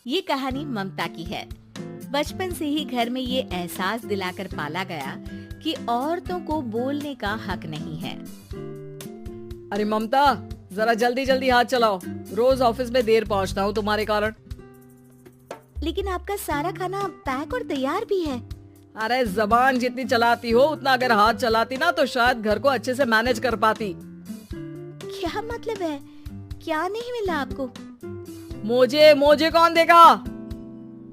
ये कहानी ममता की है। बचपन से ही घर में ये एहसास दिलाकर पाला गया कि औरतों को बोलने का हक नहीं है। अरे ममता, जरा जल्दी जल्दी हाथ चलाओ, रोज ऑफिस में देर पहुंचता हूँ तुम्हारे कारण। लेकिन आपका सारा खाना पैक और तैयार भी है। अरे जबान जितनी चलाती हो उतना अगर हाथ चलाती ना तो शायद घर को अच्छे से मैनेज कर पाती। क्या मतलब है? क्या नहीं मिला आपको? मोजे कौन देगा?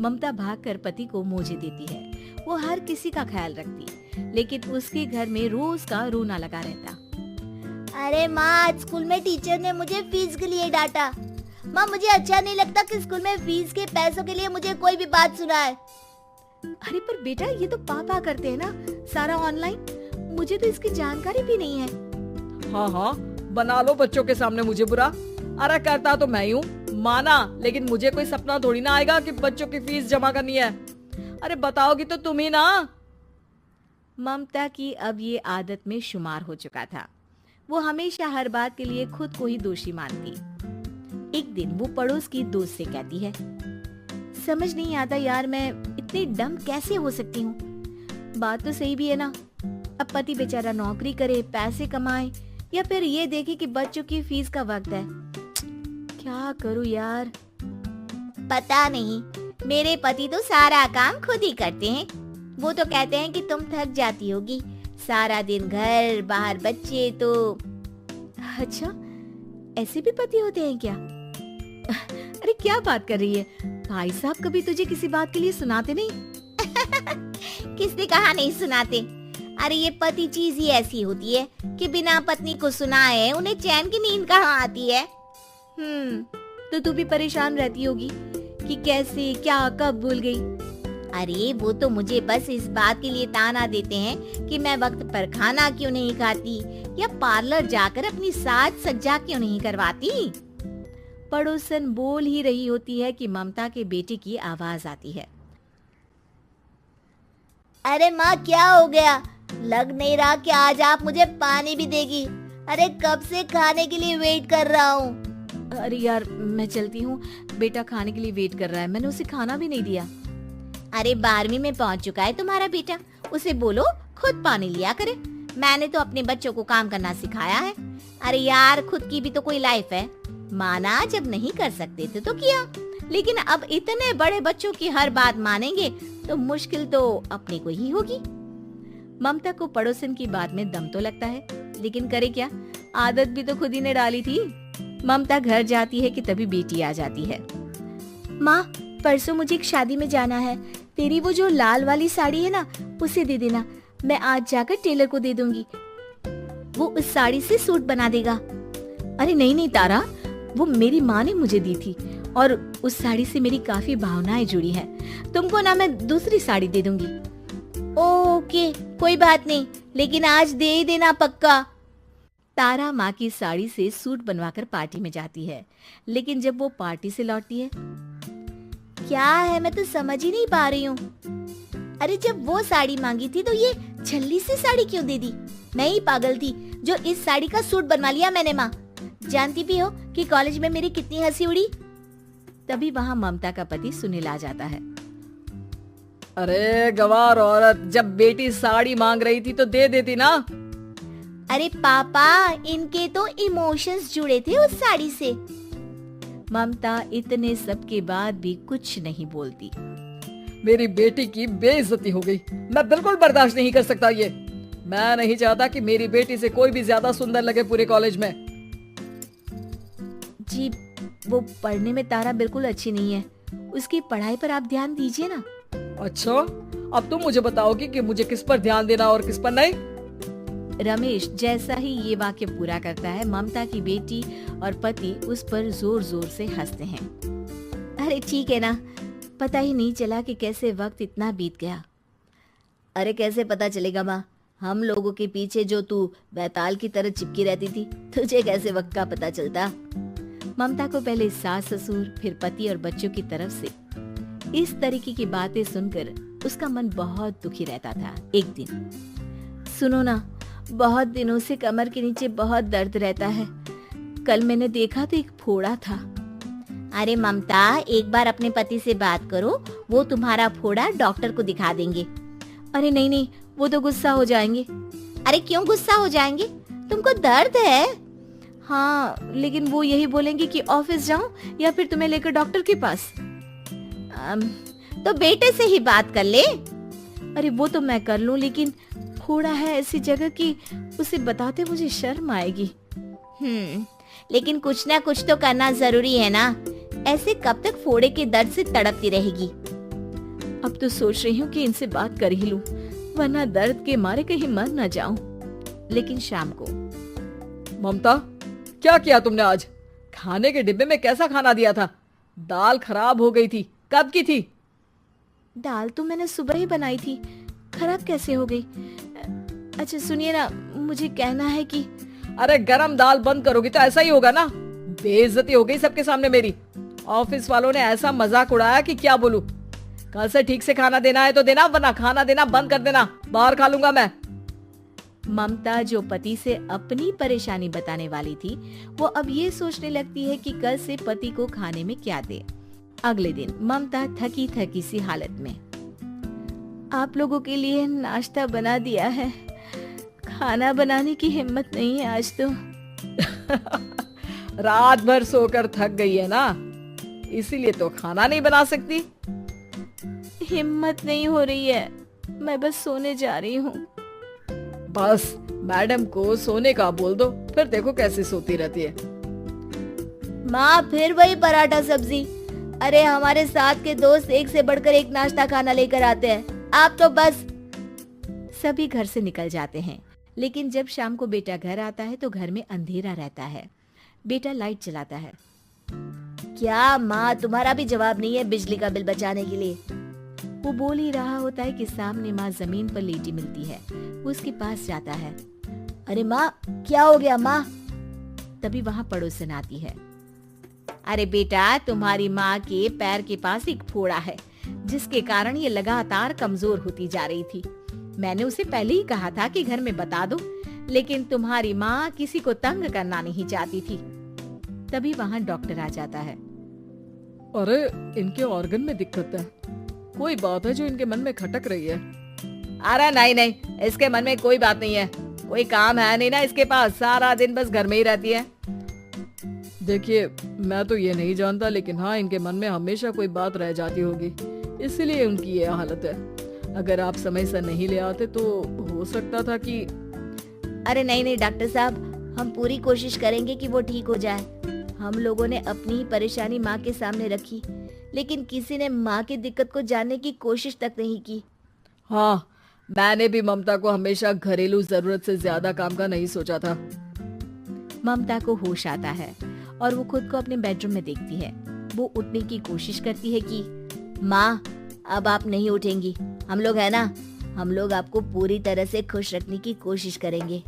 ममता भागकर पति को मोजे देती है। वो हर किसी का ख्याल रखती, लेकिन उसके घर में रोज का रोना लगा रहता। अरे माँ, आज स्कूल में टीचर ने मुझे फीस के लिए डांटा। माँ, मुझे अच्छा नहीं लगता कि स्कूल में फीस के पैसों के लिए मुझे कोई भी बात सुनाए। अरे पर बेटा, ये तो पापा करते हैं ना, सारा ऑनलाइन। मुझे तो इसकी जानकारी भी नहीं है। हाँ, बना लो बच्चों के सामने मुझे बुरा। अरे करता तो मैं ही हूँ, माना, लेकिन मुझे कोई सपना थोड़ी ना आएगा कि बच्चों की फीस जमा करनी है। अरे बताओगी तो तुम ही ना। ममता की अब ये आदत में शुमार हो चुका था। वो हमेशा हर बात के लिए खुद को ही दोषी मानती। एक दिन वो पड़ोस की दोस्त से कहती है, समझ नहीं आता यार, मैं इतनी डम कैसे हो सकती हूँ। बात तो सही भी है ना। अब पति बेचारा नौकरी करे, पैसे कमाए, या फिर ये देखे कि बच्चों की फीस का वक्त है। क्या करूँ यार। पता नहीं, मेरे पति तो सारा काम खुद ही करते हैं। वो तो कहते हैं कि तुम थक जाती होगी, सारा दिन घर बाहर बच्चे। तो अच्छा, ऐसे भी पति होते हैं क्या? अरे क्या बात कर रही है? भाई साहब कभी तुझे किसी बात के लिए सुनाते नहीं? किसने कहा नहीं सुनाते? अरे ये पति चीज ही ऐसी होती है कि बिना पत्नी को सुनाए उन्हें चैन की नींद कहाँ आती है। तो तू भी परेशान रहती होगी कि कैसे, क्या, कब भूल गई। अरे वो तो मुझे बस इस बात के लिए ताना देते हैं कि मैं वक्त पर खाना क्यों नहीं खाती या पार्लर जाकर अपनी साज सज्जा क्यों नहीं करवाती। पड़ोसन बोल ही रही होती है कि ममता के बेटे की आवाज आती है। अरे माँ, क्या हो गया? लग नहीं रहा कि आज आप मुझे पानी भी देगी। अरे कब से खाने के लिए वेट कर रहा हूँ। अरे यार, मैं चलती हूँ, बेटा खाने के लिए वेट कर रहा है। मैंने उसे खाना भी नहीं दिया। अरे 12वीं में पहुँच चुका है तुम्हारा बेटा, उसे बोलो खुद पानी लिया करे। मैंने तो अपने बच्चों को काम करना सिखाया है। अरे यार, खुद की भी तो कोई लाइफ है। माना जब नहीं कर सकते थे तो किया, लेकिन अब इतने बड़े बच्चों की हर बात मानेंगे तो मुश्किल तो अपने को ही होगी। ममता को पड़ोसन की बात में दम तो लगता है, लेकिन करे क्या, आदत भी तो खुद ही ने डाली थी। ममता घर जाती है कि तभी बेटी आ जाती है। माँ, परसों मुझे एक शादी में जाना है। तेरी वो जो लाल वाली साड़ी है ना, उसे दे देना। मैं आज जाकर टेलर को दे दूंगी, वो उस साड़ी से सूट बना देगा। अरे नहीं तारा, वो मेरी माँ ने मुझे दी थी और उस साड़ी से मेरी काफी भावनाएं जुड़ी हैं। तुमको ना मैं दूसरी साड़ी दे दूंगी। ओके, कोई बात नहीं, लेकिन आज दे ही देना पक्का। तारा माँ की साड़ी से सूट बनवाकर पार्टी में जाती है, लेकिन जब वो पार्टी से लौटती है, क्या है, मैं तो समझ ही नहीं पा रही हूँ। अरे जब वो साड़ी मांगी थी तो ये छल्ली सी साड़ी क्यों दे दी? मैं ही पागल थी जो इस साड़ी का सूट बनवा लिया मैंने। माँ, जानती भी हो कि कॉलेज में मेरी कितनी हंसी उड़ी। तभी वहाँ ममता का पति सुनील आ जाता है। अरे गवार औरत, जब बेटी साड़ी मांग रही थी तो दे देती ना। अरे पापा, इनके तो इमोशंस जुड़े थे उस साड़ी से। ममता इतने सब के बाद भी कुछ नहीं बोलती। मेरी बेटी की बेइज्जती हो गई, मैं बिल्कुल बर्दाश्त नहीं कर सकता ये। मैं नहीं चाहता कि मेरी बेटी से कोई भी ज्यादा सुंदर लगे पूरे कॉलेज में। जी, वो पढ़ने में तारा बिल्कुल अच्छी नहीं है, उसकी पढ़ाई पर आप ध्यान दीजिए ना। अच्छा, अब तुम मुझे बताओगी कि मुझे किस पर ध्यान देना और किस पर नहीं। रमेश जैसा ही ये वाक्य पूरा करता है, ममता की बेटी और पति उस पर जोर जोर से हंसते हैं। अरे ठीक है ना, पता ही नहीं चला कि कैसे वक्त इतना बीत गया। अरे कैसे पता चलेगा माँ, हम लोगों के पीछे जो तू बैताल की तरह चिपकी रहती थी, तुझे कैसे वक्त का पता चलता। ममता को पहले सास ससुर, फिर पति और बच्चों की तरफ से इस तरीके की बातें सुनकर उसका मन बहुत दुखी रहता था। एक दिन, सुनो ना, बहुत दिनों से कमर के नीचे बहुत दर्द रहता है। कल मैंने देखा तो एक फोड़ा था। अरे ममता, एक बार अपने पति से बात करो, वो तुम्हारा फोड़ा डॉक्टर को दिखा देंगे। अरे नहीं नहीं, वो तो गुस्सा हो जाएंगे। अरे क्यों गुस्सा हो जाएंगे? तुमको दर्द है? हाँ, लेकिन वो यही बोलेंगे कि ऑफिस जाऊं या फिर तुम्हें लेकर डॉक्टर के पास। तो बेटे से ही बात कर ले। अरे वो तो मैं कर लूं, लेकिन फोड़ा है ऐसी जगह कि उसे बताते मुझे शर्म आएगी। लेकिन कुछ ना कुछ तो करना जरूरी है ना। ऐसे कब तक फोड़े के दर्द से तड़पती रहेगी? अब तो सोच रही हूँ कि इनसे बात कर ही लूं, वरना दर्द के मारे कहीं मर न जाऊं। लेकिन शाम को, ममता, क्या किया तुमने आज? खाने के डिब्बे में कैसा खाना दिया था? दाल खराब हो गई थी। कब की थी? दाल तो मैंने सुबह ही बनाई थी, खराब कैसे हो गई? अच्छा सुनिए ना, मुझे कहना है कि अरे गरम दाल बंद करोगी तो ऐसा ही होगा ना। बेइज्जती हो गई सबके सामने मेरी। ऑफिस वालों ने ऐसा मजाक उड़ाया कि क्या बोलूं। कल से ठीक से खाना देना है तो देना, वरना खाना देना बंद कर देना। बाहर खा लूंगा मैं। ममता, जो पति से अपनी परेशानी बताने वाली थी, वो अब ये सोचने लगती है कि कल से पति को खाने में क्या दे। अगले दिन ममता थकी थकी सी हालत में, आप लोगों के लिए नाश्ता बना दिया है, खाना बनाने की हिम्मत नहीं है आज तो। रात भर सोकर थक गई है ना, इसीलिए तो खाना नहीं बना सकती। हिम्मत नहीं हो रही है, मैं बस सोने जा रही हूँ। बस मैडम को सोने का बोल दो, फिर देखो कैसे सोती रहती है। माँ, फिर वही पराठा सब्जी। अरे हमारे साथ के दोस्त एक से बढ़कर एक नाश्ता खाना लेकर आते हैं, आप तो बस। सभी घर से निकल जाते हैं, लेकिन जब शाम को बेटा घर आता है तो घर में अंधेरा रहता है। बेटा लाइट जलाता है। क्या माँ, तुम्हारा भी जवाब नहीं है बिजली का बिल बचाने के लिए? वो बोल ही रहा होता है कि सामने माँ जमीन पर लेटी मिलती है। वो उसके पास जाता है। अरे माँ, क्या हो गया माँ? तभी वहाँ पड़ोसन आती है। अरे बेटा, तुम्हारी माँ के पैर के पास एक फोड़ा है, जिसके कारण ये लगातार कमजोर होती जा रही थी। मैंने उसे पहले ही कहा था कि घर में बता दो, लेकिन तुम्हारी माँ किसी को तंग करना नहीं चाहती थी। तभी वहाँ डॉक्टर आ जाता है। अरे इनके ऑर्गन में दिक्कत है, कोई बात है जो इनके मन में खटक रही है। अरे नहीं नहीं, इसके मन में कोई बात नहीं है, कोई काम है नहीं ना इसके पास, सारा दिन बस घर में ही रहती है। देखिए, मैं तो ये नहीं जानता, लेकिन हाँ, इनके मन में हमेशा कोई बात रह जाती होगी, इसीलिए उनकी ये हालत है। अगर आप समय से नहीं ले आते तो हो सकता था कि। अरे नहीं नहीं डॉक्टर साहब, हम पूरी कोशिश करेंगे कि वो ठीक हो जाए। हम लोगों ने अपनी ही परेशानी माँ के सामने रखी, लेकिन किसी ने माँ की दिक्कत को जानने की कोशिश तक नहीं की। हाँ, मैंने भी ममता को हमेशा घरेलू जरूरत से ज्यादा काम का नहीं सोचा था। ममता को होश आता है और वो खुद को अपने बेडरूम में देखती है। वो उठने की कोशिश करती है कि माँ, अब आप नहीं उठेंगी। हम लोग है ना, हम लोग आपको पूरी तरह से खुश रखने की कोशिश करेंगे।